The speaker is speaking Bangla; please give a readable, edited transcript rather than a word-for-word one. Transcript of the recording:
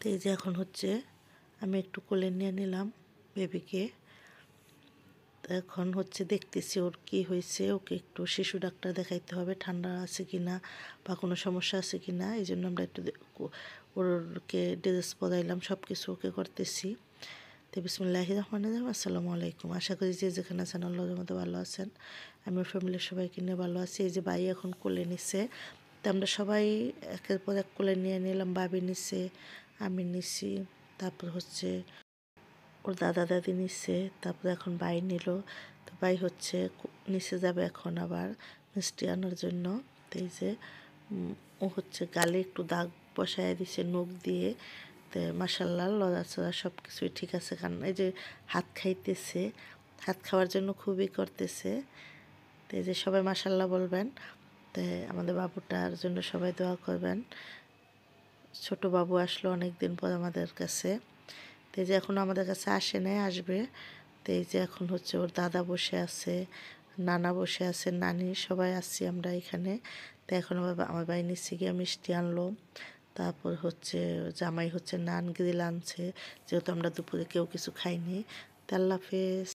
তো এই যে এখন হচ্ছে আমি একটু কোলে নিয়ে নিলাম বেবিকে। এখন হচ্ছে দেখতেছি ওর কি হয়েছে, ওকে একটু শিশু ডাক্তার দেখাইতে হবে, ঠান্ডা আছে কি না বা কোনো সমস্যা আছে কি না। এই জন্য আমরা একটু ওরকে ড্রেস পরাইলাম, সব কিছু ওকে করতেছি। তো বিসমিল্লাহির রহমানির রহিম। আসসালামু আলাইকুম। আশা করি যে যেখানে আছেন আল্লাহর মতো ভালো আছেন। আমি ওর ফ্যামিলির সবাইকে নিয়ে ভালো আছি। এই যে ভাই এখন কোলে নিছে, তো আমরা সবাই একের পর এক কোলে নিয়ে নিলাম। ভাবি নিছে, আমি নিছি, তারপর হচ্ছে ওর দাদা দাদি নিচ্ছে, তারপরে এখন ভাই নিল। তো ভাই হচ্ছে নিচে যাবে এখন আবার মিষ্টি আনার জন্য। তো এই যে ও হচ্ছে গালে একটু দাগ বসায় দিছে নখ দিয়ে। তো মাসাল্লাহ লড়াচড়া সব কিছুই ঠিক আছে, কারণ এই যে হাত খাইতেছে, হাত খাওয়ার জন্য খুবই করতেছে। তো এই যে সবাই মাসাল্লাহ বলবেন। তো আমাদের বাবুটার জন্য সবাই দোয়া করবেন। ছোট বাবু আসলো অনেক দিন পর আমাদের কাছে। তো এই যে এখন আমাদের কাছে আসে নাই, আসবে। তো এই যে এখন হচ্ছে ওর দাদা বসে আছে, নানা বসে আছে, নানি, সবাই আসছি আমরা এখানে। তো এখন আমার ভাই নিচ্ছে গিয়ে মিষ্টি আনলো, তারপর হচ্ছে জামাই হচ্ছে নান গ্রিল আনছে, যেহেতু আমরা দুপুরে কেউ কিছু খাইনি। তো আল্লাহ হাফেজ।